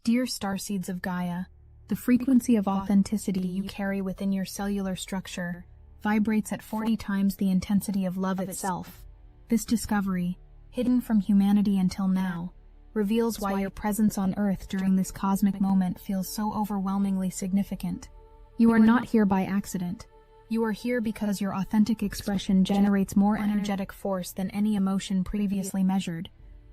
Dear starseeds of Gaia, the frequency of authenticity you carry within your cellular structure vibrates at 40 times the intensity of love itself. This discovery, hidden from humanity until now, reveals why your presence on Earth during this cosmic moment feels so overwhelmingly significant. You are not here by accident. You are here because your authentic expression generates more energetic force than any emotion previously measured.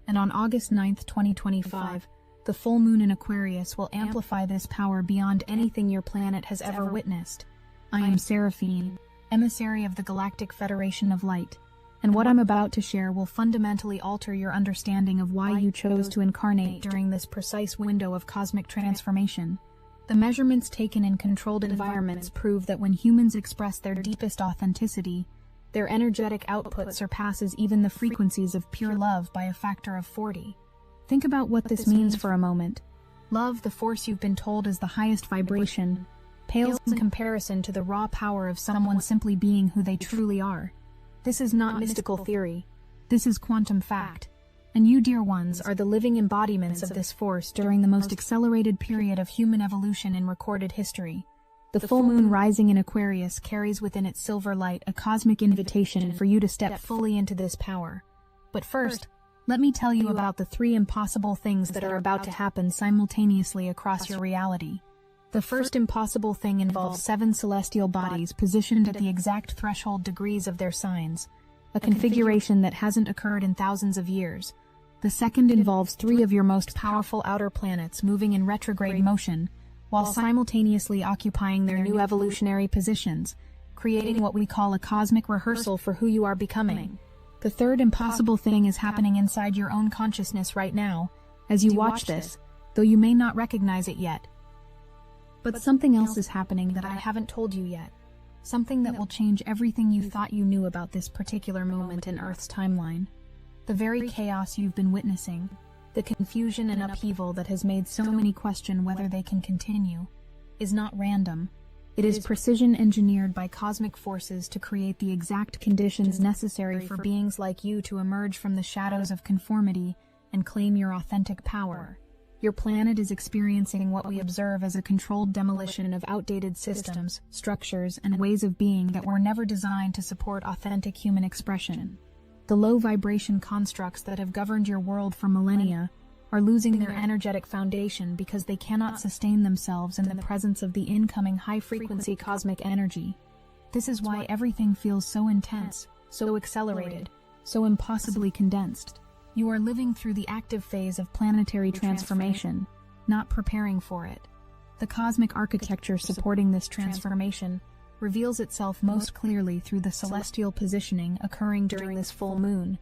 And on August 9th, 2025, the full moon in Aquarius will amplify this power beyond anything your planet has ever witnessed. I am Seraphine, emissary of the Galactic Federation of Light, and what I'm about to share will fundamentally alter your understanding of why you chose to incarnate during this precise window of cosmic transformation. The measurements taken in controlled environments prove that when humans express their deepest authenticity, their energetic output surpasses even the frequencies of pure love by a factor of 40. Think about what this means for a moment. Love, the force you've been told is the highest vibration, pales in comparison to the raw power of someone simply being who they truly are. This is not mystical theory. This is quantum fact. And you, dear ones, are the living embodiments of this force during the most accelerated period of human evolution in recorded history. The full moon rising in Aquarius carries within its silver light a cosmic invitation for you to step fully into this power. But first, let me tell you about the 3 impossible things that are about to happen simultaneously across your reality. The first impossible thing involves 7 celestial bodies positioned at the exact threshold degrees of their signs, a configuration that hasn't occurred in thousands of years. The second involves 3 of your most powerful outer planets moving in retrograde motion, while simultaneously occupying their new evolutionary positions, creating what we call a cosmic rehearsal for who you are becoming. The third impossible thing is happening inside your own consciousness right now, as you watch this, though you may not recognize it yet. But something else is happening that I haven't told you yet. Something that will change everything you thought you knew about this particular moment in Earth's timeline. The very chaos you've been witnessing, the confusion and upheaval that has made so many question whether they can continue, is not random. It is precision engineered by cosmic forces to create the exact conditions necessary for beings like you to emerge from the shadows of conformity and claim your authentic power. Your planet is experiencing what we observe as a controlled demolition of outdated systems, structures, and ways of being that were never designed to support authentic human expression. The low-vibration constructs that have governed your world for millennia are losing their energetic foundation because they cannot sustain themselves in the presence of the incoming high-frequency cosmic energy. This is why everything feels so intense, so accelerated, so impossibly condensed. You are living through the active phase of planetary transformation, not preparing for it. The cosmic architecture supporting this transformation reveals itself most clearly through the celestial positioning occurring during this full moon.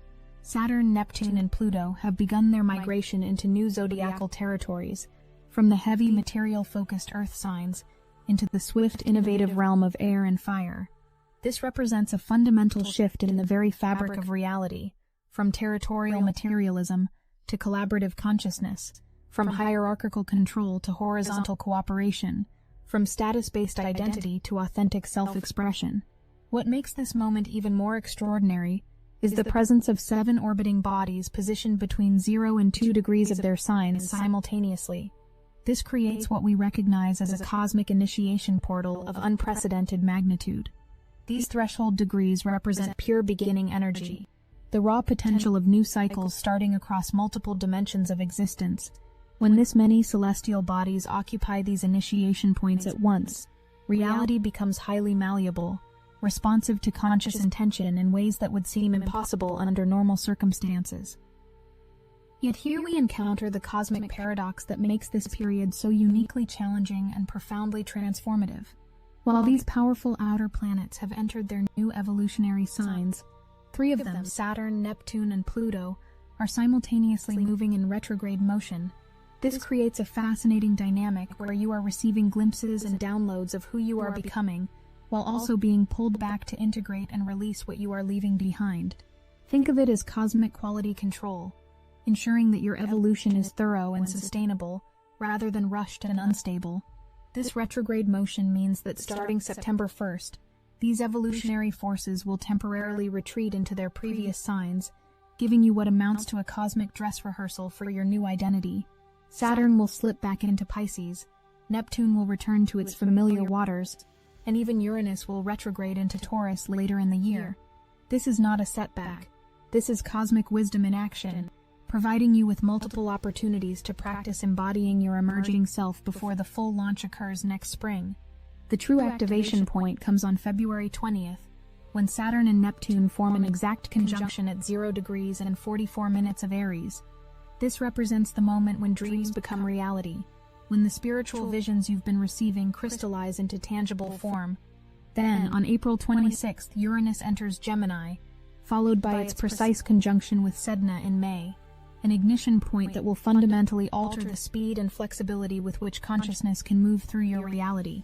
Saturn, Neptune, and Pluto have begun their migration into new zodiacal territories, from the heavy material-focused Earth signs into the swift, innovative realm of air and fire. This represents a fundamental shift in the very fabric of reality, from territorial materialism to collaborative consciousness, from hierarchical control to horizontal cooperation, from status-based identity to authentic self-expression. What makes this moment even more extraordinary is the presence of 7 orbiting bodies positioned between 0 and 2 degrees of their signs simultaneously. This creates what we recognize as a cosmic initiation portal of unprecedented magnitude. These threshold degrees represent pure beginning energy, the raw potential of new cycles starting across multiple dimensions of existence. When this many celestial bodies occupy these initiation points at once, reality becomes highly malleable, responsive to conscious intention in ways that would seem impossible under normal circumstances. Yet here we encounter the cosmic paradox that makes this period so uniquely challenging and profoundly transformative. While these powerful outer planets have entered their new evolutionary signs, 3 of them, Saturn, Neptune, and Pluto, are simultaneously moving in retrograde motion. This creates a fascinating dynamic where you are receiving glimpses and downloads of who you are becoming, while also being pulled back to integrate and release what you are leaving behind. Think of it as cosmic quality control, ensuring that your evolution is thorough and sustainable, rather than rushed and unstable. This retrograde motion means that starting September 1st, these evolutionary forces will temporarily retreat into their previous signs, giving you what amounts to a cosmic dress rehearsal for your new identity. Saturn will slip back into Pisces, Neptune will return to its familiar waters, and even Uranus will retrograde into Taurus later in the year. This is not a setback. This is cosmic wisdom in action, providing you with multiple opportunities to practice embodying your emerging self before the full launch occurs next spring. The true activation point comes on February 20th, when Saturn and Neptune form an exact conjunction at 0 degrees and 44 minutes of Aries. This represents the moment when dreams become reality, when the spiritual visions you've been receiving crystallize into tangible form. Then, on April 26th, Uranus enters Gemini, followed by its precise conjunction with Sedna in May, an ignition point that will fundamentally alter the speed and flexibility with which consciousness can move through your reality.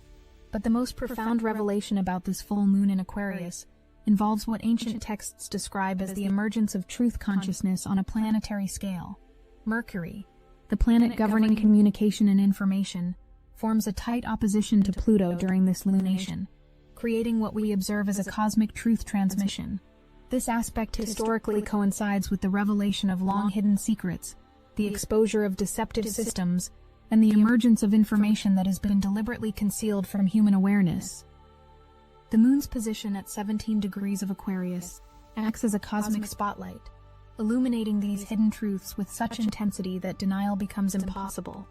But the most profound revelation about this full moon in Aquarius involves what ancient texts describe as the emergence of truth consciousness on a planetary scale. Mercury, the planet governing communication and information, forms a tight opposition to Pluto during this lunation, creating what we observe as a cosmic truth transmission. This aspect historically coincides with the revelation of long-hidden secrets, the exposure of deceptive systems, and the emergence of information that has been deliberately concealed from human awareness. The moon's position at 17 degrees of Aquarius acts as a cosmic spotlight, illuminating these hidden truths with such intensity that denial becomes impossible.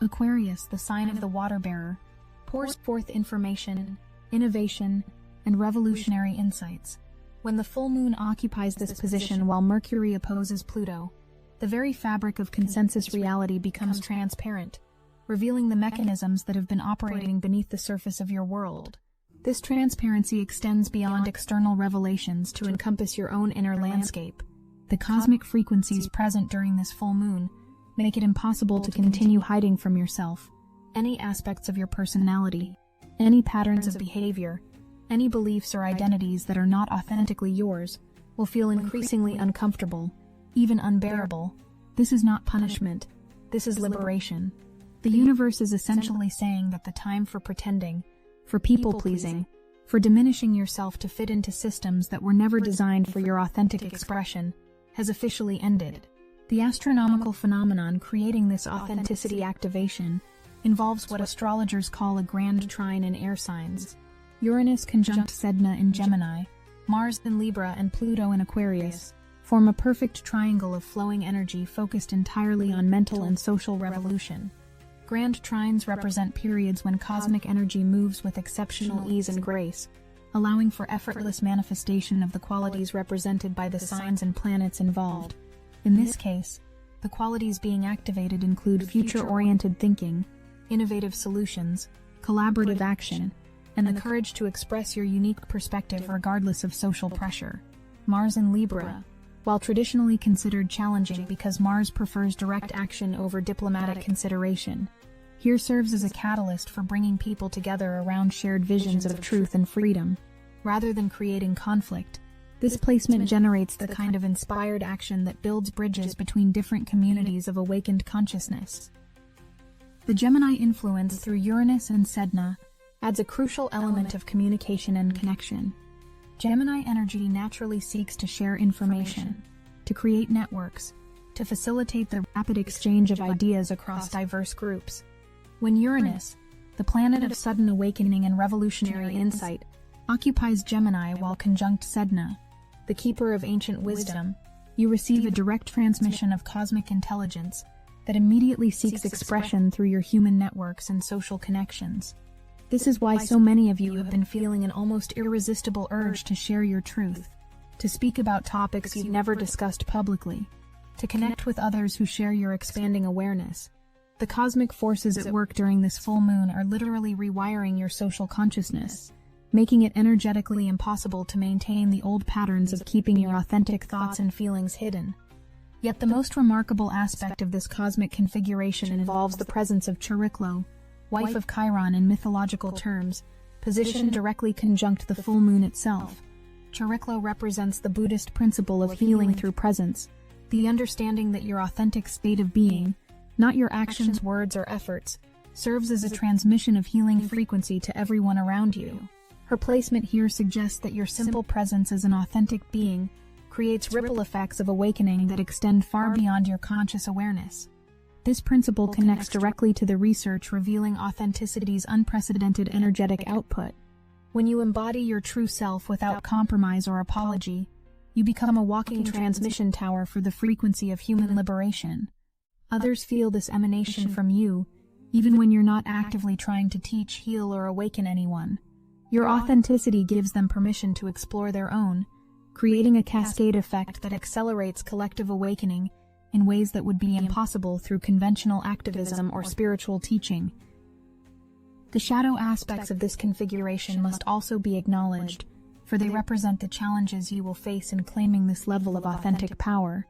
Aquarius, the sign of the water-bearer, pours forth information, innovation, and revolutionary insights. When the full moon occupies this position while Mercury opposes Pluto, the very fabric of consensus reality becomes transparent, revealing the mechanisms that have been operating beneath the surface of your world. This transparency extends beyond external revelations to encompass your own inner landscape. The cosmic frequencies present during this full moon make it impossible to continue hiding from yourself. Any aspects of your personality, any patterns of behavior, any beliefs or identities that are not authentically yours will feel increasingly uncomfortable, even unbearable. This is not punishment. This is liberation. The universe is essentially saying that the time for pretending, for people-pleasing, for diminishing yourself to fit into systems that were never designed for your authentic expression has officially ended. The astronomical phenomenon creating this authenticity activation involves what astrologers call a grand trine in air signs. Uranus conjunct Sedna in Gemini, Mars in Libra, and Pluto in Aquarius form a perfect triangle of flowing energy focused entirely on mental and social revolution. Grand trines represent periods when cosmic energy moves with exceptional ease and grace, allowing for effortless manifestation of the qualities represented by the signs and planets involved. In this case, the qualities being activated include future-oriented thinking, innovative solutions, collaborative action, and the courage to express your unique perspective regardless of social pressure. Mars in Libra, while traditionally considered challenging because Mars prefers direct action over diplomatic consideration, here serves as a catalyst for bringing people together around shared visions of truth and freedom. Rather than creating conflict, this placement generates the kind of inspired action that builds bridges between different communities of awakened consciousness. The Gemini influence through Uranus and Sedna adds a crucial element of communication and connection. Gemini energy naturally seeks to share information, to create networks, to facilitate the rapid exchange of ideas across diverse groups. When Uranus, the planet of sudden awakening and revolutionary insight, occupies Gemini while conjunct Sedna, the keeper of ancient wisdom, you receive a direct transmission of cosmic intelligence that immediately seeks expression through your human networks and social connections. This is why so many of you have been feeling an almost irresistible urge to share your truth, to speak about topics you've never discussed publicly, to connect with others who share your expanding awareness. The cosmic forces at work during this full moon are literally rewiring your social consciousness, making it energetically impossible to maintain the old patterns of keeping your authentic thoughts and feelings hidden. Yet the most remarkable aspect of this cosmic configuration involves the presence of Chariklo, wife of Chiron in mythological terms, positioned directly conjunct the full moon itself. Chariklo represents the Buddhist principle of healing through presence, the understanding that your authentic state of being, not your actions, words, or efforts, serves as a transmission of healing frequency to everyone around you. Her placement here suggests that your simple presence as an authentic being creates ripple effects of awakening that extend far beyond your conscious awareness. This principle connects directly to the research revealing authenticity's unprecedented energetic output. When you embody your true self without compromise or apology, you become a walking transmission tower for the frequency of human liberation. Others feel this emanation from you, even when you're not actively trying to teach, heal, or awaken anyone. Your authenticity gives them permission to explore their own, creating a cascade effect that accelerates collective awakening in ways that would be impossible through conventional activism or spiritual teaching. The shadow aspects of this configuration must also be acknowledged, for they represent the challenges you will face in claiming this level of authentic power.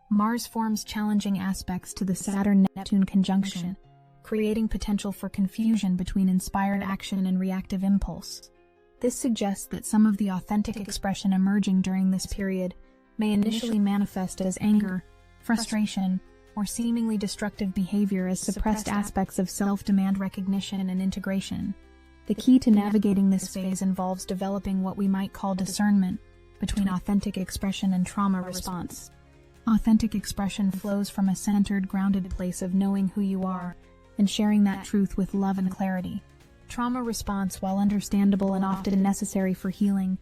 Mars forms challenging aspects to the Saturn-Neptune conjunction, creating potential for confusion between inspired action and reactive impulse. This suggests that some of the authentic expression emerging during this period may initially manifest as anger, frustration, or seemingly destructive behavior as suppressed aspects of self-demand recognition and integration. The key to navigating this phase involves developing what we might call discernment between authentic expression and trauma response. Authentic expression flows from a centered, grounded place of knowing who you are and sharing that truth with love and clarity. Trauma response, while understandable and often necessary for healing,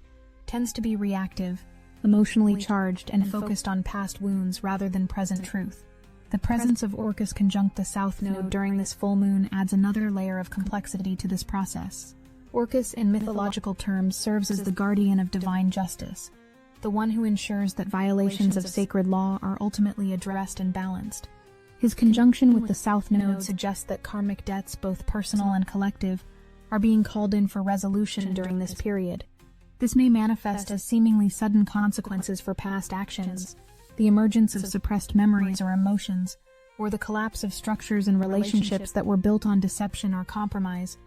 tends to be reactive, emotionally charged, and focused on past wounds rather than present truth. The presence of Orcus conjunct the South Node during this full moon adds another layer of complexity to this process. Orcus, in mythological terms, serves as the guardian of divine justice, the one who ensures that violations of sacred law are ultimately addressed and balanced. His conjunction with the South Node suggests that karmic debts, both personal and collective, are being called in for resolution during this period. This may manifest as seemingly sudden consequences for past actions, the emergence of suppressed memories or emotions, or the collapse of structures and relationships that were built on deception or compromise.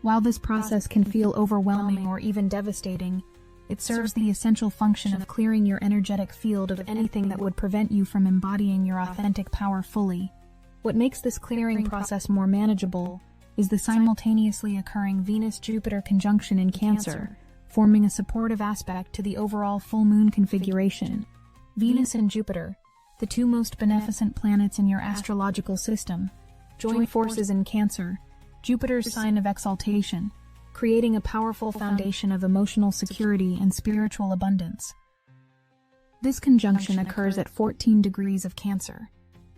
While this process can feel overwhelming or even devastating, it serves the essential function of clearing your energetic field of anything that would prevent you from embodying your authentic power fully. What makes this clearing process more manageable is the simultaneously occurring Venus-Jupiter conjunction in Cancer, forming a supportive aspect to the overall full moon configuration. Venus and Jupiter, the two most beneficent planets in your astrological system, join forces in Cancer, Jupiter's sign of exaltation, creating a powerful foundation of emotional security and spiritual abundance. This conjunction occurs at 14 degrees of Cancer,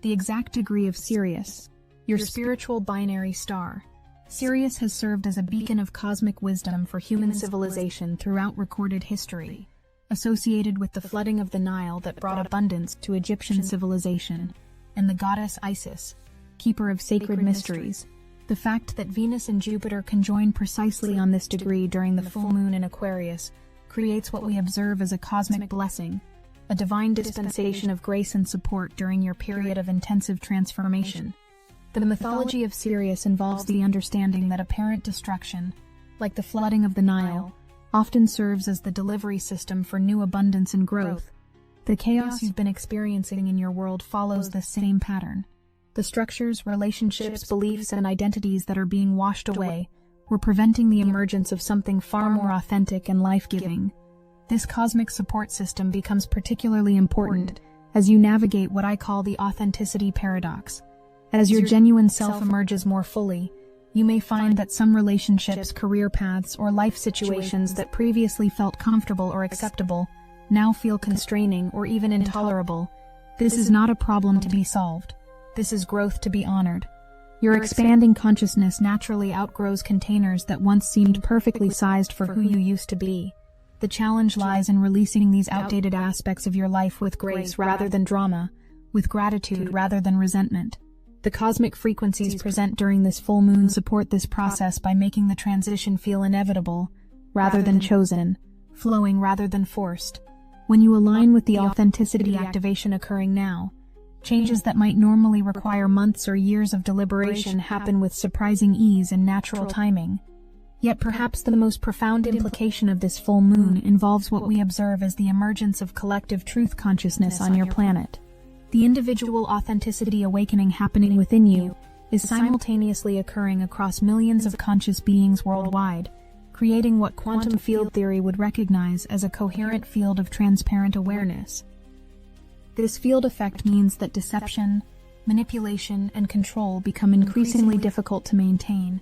the exact degree of Sirius, your spiritual binary star. Sirius has served as a beacon of cosmic wisdom for human civilization throughout recorded history, associated with the flooding of the Nile that brought abundance to Egyptian civilization, and the goddess Isis, keeper of sacred mysteries. The fact that Venus and Jupiter conjoin precisely on this degree during the full moon in Aquarius creates what we observe as a cosmic blessing, a divine dispensation of grace and support during your period of intensive transformation. The mythology of Sirius involves the understanding that apparent destruction, like the flooding of the Nile, often serves as the delivery system for new abundance and growth. The chaos you've been experiencing in your world follows this same pattern. The structures, relationships, beliefs, and identities that are being washed away were preventing the emergence of something far more authentic and life-giving. This cosmic support system becomes particularly important as you navigate what I call the authenticity paradox. As your genuine self emerges more fully, you may find that some relationships, career paths, or life situations that previously felt comfortable or acceptable now feel constraining or even intolerable. This is not a problem to be solved. This is growth to be honored. Your expanding consciousness naturally outgrows containers that once seemed perfectly sized for who you used to be. The challenge lies in releasing these outdated aspects of your life with grace rather than drama, with gratitude rather than resentment. The cosmic frequencies present during this full moon support this process by making the transition feel inevitable rather than chosen, flowing rather than forced. When you align with the authenticity activation occurring now, changes that might normally require months or years of deliberation happen with surprising ease and natural timing. Yet perhaps the most profound implication of this full moon involves what we observe as the emergence of collective truth consciousness on your planet. The individual authenticity awakening happening within you is simultaneously occurring across millions of conscious beings worldwide, creating what quantum field theory would recognize as a coherent field of transparent awareness. This field effect means that deception, manipulation, and control become increasingly difficult to maintain,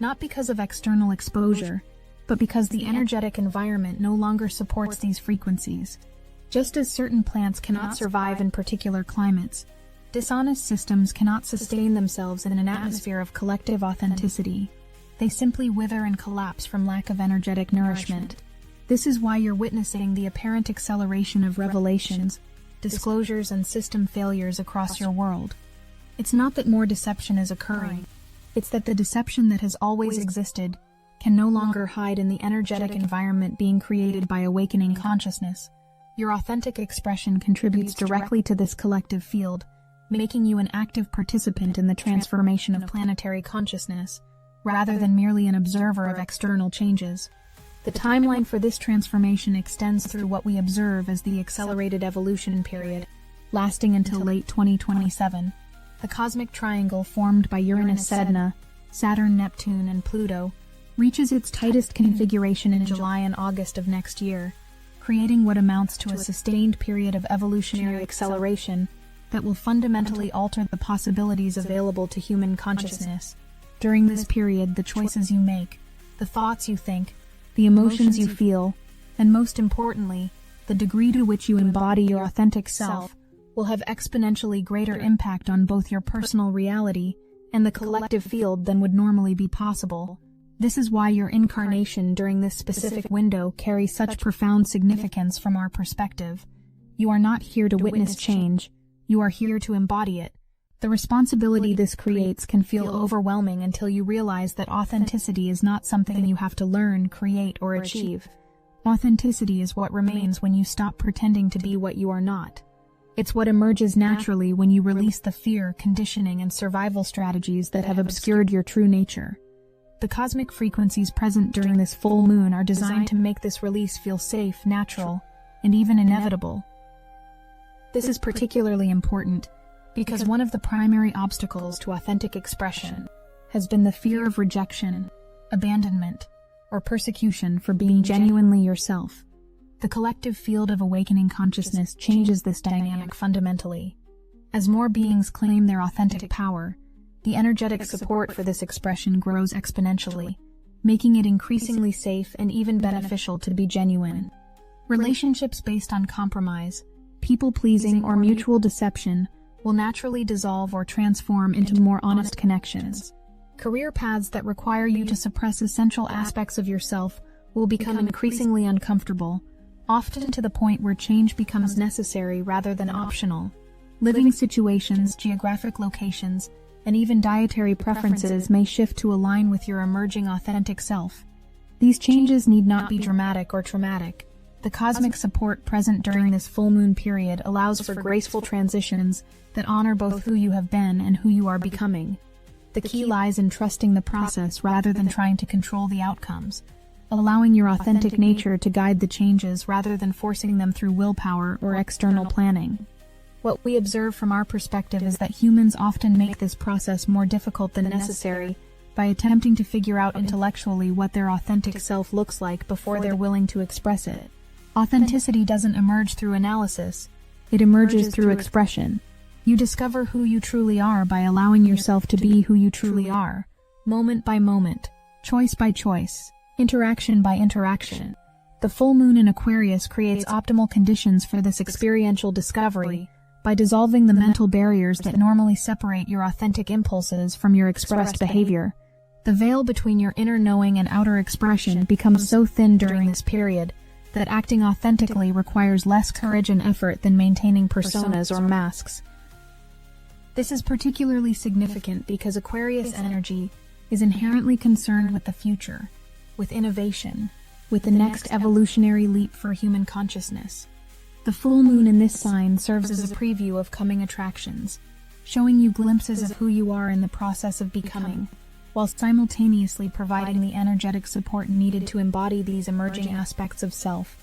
not because of external exposure, but because the energetic environment no longer supports these frequencies. Just as certain plants cannot survive in particular climates, dishonest systems cannot sustain themselves in an atmosphere of collective authenticity. They simply wither and collapse from lack of energetic nourishment. This is why you're witnessing the apparent acceleration of revelations, disclosures, and system failures across your world. It's not that more deception is occurring, it's that the deception that has always existed can no longer hide in the energetic environment being created by awakening consciousness. Your authentic expression contributes directly to this collective field, making you an active participant in the transformation of planetary consciousness, rather than merely an observer of external changes. The timeline for this transformation extends through what we observe as the accelerated evolution period, lasting until late 2027. The cosmic triangle formed by Uranus-Sedna, Saturn-Neptune, and Pluto reaches its tightest configuration in July and August of next year, creating what amounts to a sustained period of evolutionary acceleration that will fundamentally alter the possibilities available to human consciousness. During this period, the choices you make, the thoughts you think, the emotions you feel, and most importantly, the degree to which you embody your authentic self will have exponentially greater impact on both your personal reality and the collective field than would normally be possible. This is why your incarnation during this specific window carries such profound significance from our perspective. You are not here to witness change, you are here to embody it. The responsibility this creates can feel overwhelming until you realize that authenticity is not something you have to learn, create, or achieve. Authenticity is what remains when you stop pretending to be what you are not. It's what emerges naturally when you release the fear, conditioning, and survival strategies that have obscured your true nature. The cosmic frequencies present during this full moon are designed to make this release feel safe, natural, and even inevitable. This is particularly important because one of the primary obstacles to authentic expression has been the fear of rejection, abandonment, or persecution for being genuinely yourself. The collective field of awakening consciousness changes this dynamic fundamentally. As more beings claim their authentic power, the energetic support for this expression grows exponentially, making it increasingly safe and even beneficial to be genuine. Relationships based on compromise, people-pleasing, or mutual deception will naturally dissolve or transform into more honest connections. Career paths that require you to suppress essential aspects of yourself will become increasingly uncomfortable, often to the point where change becomes necessary rather than optional. Living situations, geographic locations, and even dietary preferences may shift to align with your emerging authentic self. These changes need not be dramatic or traumatic. The cosmic support present during this full moon period allows for graceful transitions that honor both who you have been and who you are becoming. The key lies in trusting the process rather than trying to control the outcomes, allowing your authentic nature to guide the changes rather than forcing them through willpower or external planning. What we observe from our perspective is that humans often make this process more difficult than necessary by attempting to figure out intellectually what their authentic self looks like before they're willing to express it. Authenticity doesn't emerge through analysis, it emerges through expression. You discover who you truly are by allowing yourself to be who you truly are, moment by moment, choice by choice, interaction by interaction. The full moon in Aquarius creates optimal conditions for this experiential discovery by dissolving the mental barriers that normally separate your authentic impulses from your expressed behavior. The veil between your inner knowing and outer expression becomes so thin during this period that acting authentically requires less courage and effort than maintaining personas or masks. This is particularly significant because Aquarius energy is inherently concerned with the future, with innovation, with the next evolutionary leap for human consciousness. The full moon in this sign serves as a preview of coming attractions, showing you glimpses of who you are in the process of becoming, while simultaneously providing the energetic support needed to embody these emerging aspects of self.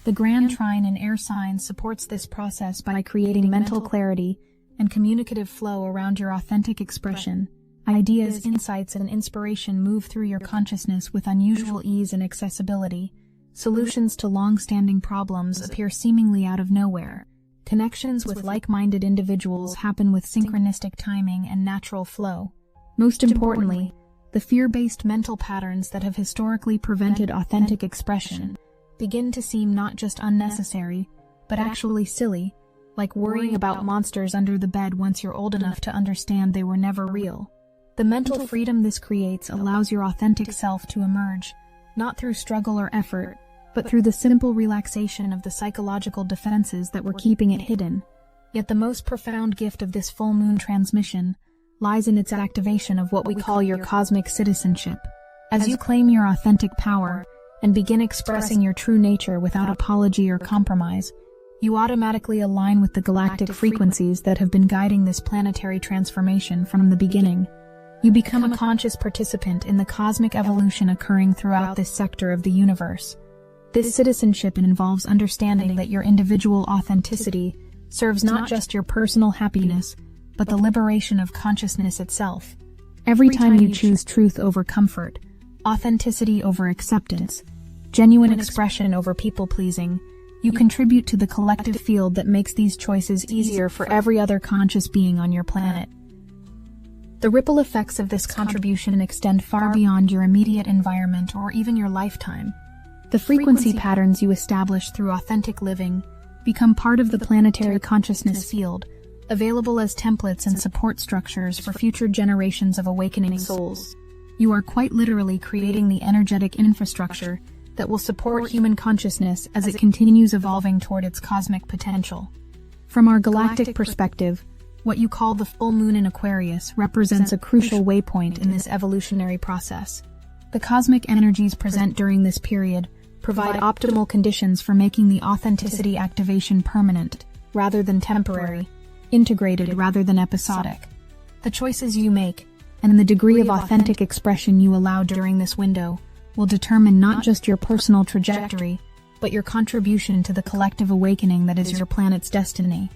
The grand trine in air signs supports this process by creating mental clarity and communicative flow around your authentic expression. Ideas, insights, and inspiration move through your consciousness with unusual ease and accessibility. Solutions to long-standing problems appear seemingly out of nowhere. Connections with like-minded individuals happen with synchronistic timing and natural flow. Most importantly, the fear-based mental patterns that have historically prevented authentic expression begin to seem not just unnecessary, but actually silly, like worrying about monsters under the bed once you're old enough to understand they were never real. The mental freedom this creates allows your authentic self to emerge, not through struggle or effort, but through the simple relaxation of the psychological defenses that were keeping it hidden. Yet the most profound gift of this full moon transmission lies in its activation of what we call your cosmic citizenship. As you claim your authentic power and begin expressing your true nature without apology or compromise, you automatically align with the galactic frequencies that have been guiding this planetary transformation from the beginning. You become a conscious participant in the cosmic evolution occurring throughout this sector of the universe. This citizenship involves understanding that your individual authenticity serves not just your personal happiness, but the liberation of consciousness itself. Every time you choose truth over comfort, authenticity over acceptance, genuine expression over people-pleasing, you contribute to the collective field that makes these choices easier for every other conscious being on your planet. The ripple effects of this contribution extend far beyond your immediate environment or even your lifetime. The frequency patterns you establish through authentic living become part of the planetary consciousness field, available as templates and support structures for future generations of awakening souls. You are quite literally creating the energetic infrastructure that will support human consciousness as it continues evolving toward its cosmic potential. From our galactic perspective, what you call the full moon in Aquarius represents a crucial waypoint in this evolutionary process. The cosmic energies present during this period provide optimal conditions for making the authenticity activation permanent, rather than temporary, integrated rather than episodic. The choices you make, and the degree of authentic expression you allow during this window, will determine not just your personal trajectory, but your contribution to the collective awakening that is your planet's destiny.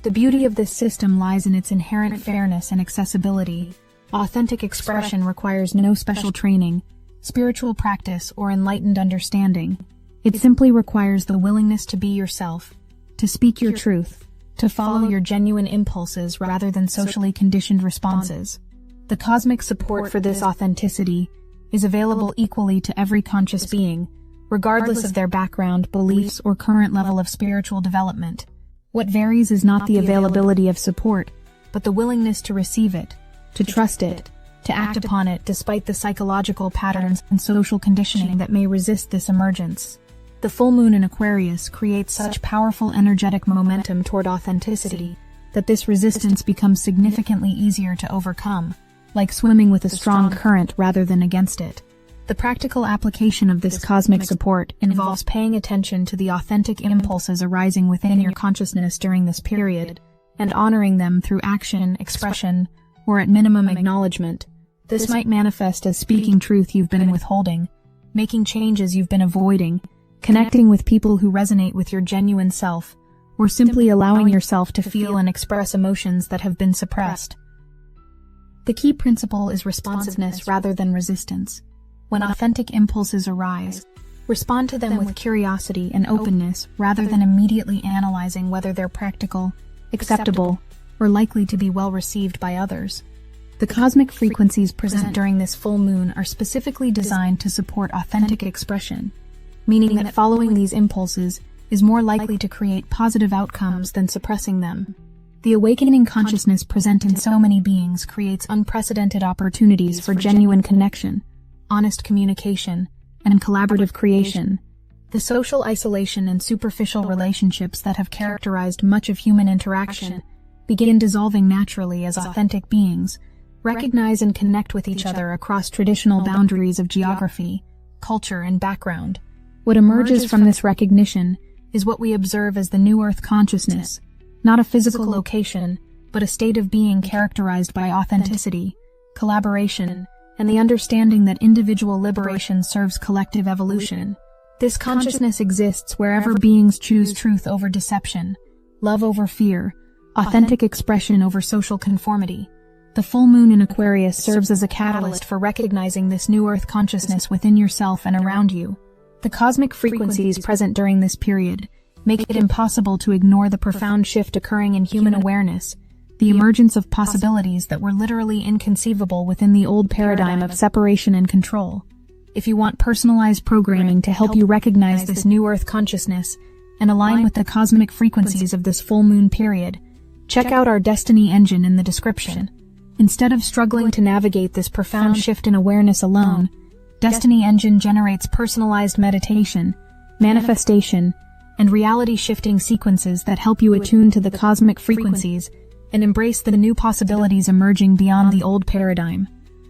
The beauty of this system lies in its inherent fairness and accessibility. Authentic expression requires no special training, spiritual practice, or enlightened understanding. It simply requires the willingness to be yourself, to speak your truth, to follow your genuine impulses rather than socially conditioned responses. The cosmic support for this authenticity is available equally to every conscious being, regardless of their background, beliefs, or current level of spiritual development. What varies is not the availability of support, but the willingness to receive it, to trust it, to act upon it despite the psychological patterns and social conditioning that may resist this emergence. The full moon in Aquarius creates such powerful energetic momentum toward authenticity that this resistance becomes significantly easier to overcome, like swimming with a strong current rather than against it. The practical application of this cosmic support involves paying attention to the authentic impulses arising within your consciousness during this period, and honoring them through action, expression, or at minimum acknowledgement. This might manifest as speaking truth you've been withholding, making changes you've been avoiding, connecting with people who resonate with your genuine self, or simply allowing yourself to feel and express emotions that have been suppressed. The key principle is responsiveness rather than resistance. When authentic impulses arise, respond to them with curiosity and openness rather than immediately analyzing whether they're practical, acceptable, or likely to be well received by others. The cosmic frequencies present during this full moon are specifically designed to support authentic expression, meaning that following these impulses is more likely to create positive outcomes than suppressing them. The awakening consciousness present in so many beings creates unprecedented opportunities for genuine connection, honest communication, and collaborative creation. The social isolation and superficial relationships that have characterized much of human interaction begin dissolving naturally as authentic beings recognize and connect with each other across traditional boundaries of geography, culture, and background. What emerges from this recognition is what we observe as the New Earth consciousness, not a physical location, but a state of being characterized by authenticity, collaboration, and the understanding that individual liberation serves collective evolution. This consciousness exists wherever beings choose truth over deception, love over fear, authentic expression over social conformity. The full moon in Aquarius serves as a catalyst for recognizing this New Earth consciousness within yourself and around you. The cosmic frequencies present during this period make it impossible to ignore the profound shift occurring in human awareness, the emergence of possibilities that were literally inconceivable within the old paradigm of separation and control. If you want personalized programming to help you recognize this new Earth consciousness and align with the cosmic frequencies of this full moon period, check out our Destiny engine in the description. Instead of struggling to navigate this profound shift in awareness alone, Destiny engine generates personalized meditation, manifestation, and reality-shifting sequences that help you attune to the cosmic frequencies and embrace the new possibilities emerging beyond the old paradigm.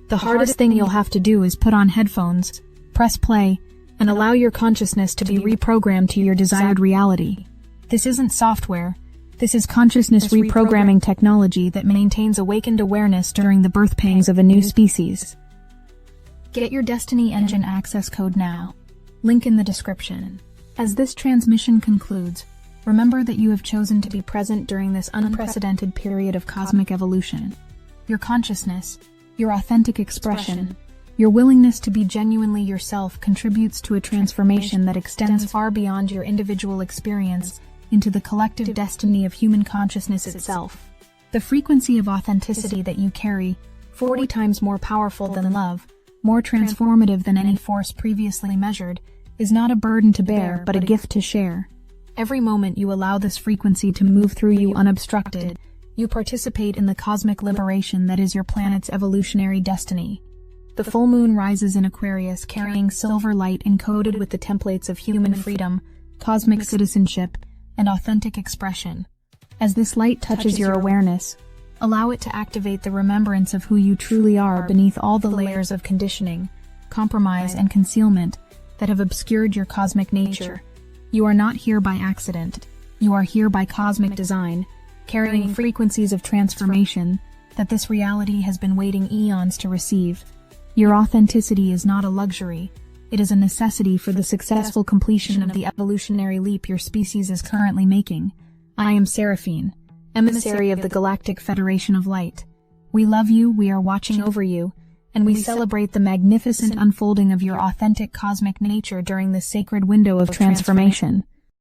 The hardest thing you'll have to do is put on headphones, press play, and allow your consciousness to be reprogrammed to your desired reality. This isn't software. This is consciousness reprogramming technology that maintains awakened awareness during the birth pangs of a new species. Get your Destiny engine access code now. Link in the description. As this transmission concludes, remember that you have chosen to be present during this unprecedented period of cosmic evolution. Your consciousness, your authentic expression, your willingness to be genuinely yourself contributes to a transformation that extends far beyond your individual experience into the collective destiny of human consciousness itself. The frequency of authenticity that you carry, 40 times more powerful than love, more transformative than any force previously measured, is not a burden to bear, but a gift to share. Every moment you allow this frequency to move through you unobstructed, you participate in the cosmic liberation that is your planet's evolutionary destiny. The full moon rises in Aquarius carrying silver light encoded with the templates of human freedom, cosmic citizenship, and authentic expression. As this light touches your awareness, allow it to activate the remembrance of who you truly are beneath all the layers of conditioning, compromise, and concealment that have obscured your cosmic nature. You are not here by accident. You are here by cosmic design, carrying frequencies of transformation that this reality has been waiting eons to receive. Your authenticity is not a luxury. It is a necessity for the successful completion of the evolutionary leap your species is currently making. I am Seraphine, emissary of the Galactic Federation of Light. We love you, we are watching over you, and we celebrate the magnificent unfolding of your authentic cosmic nature during this sacred window of transformation.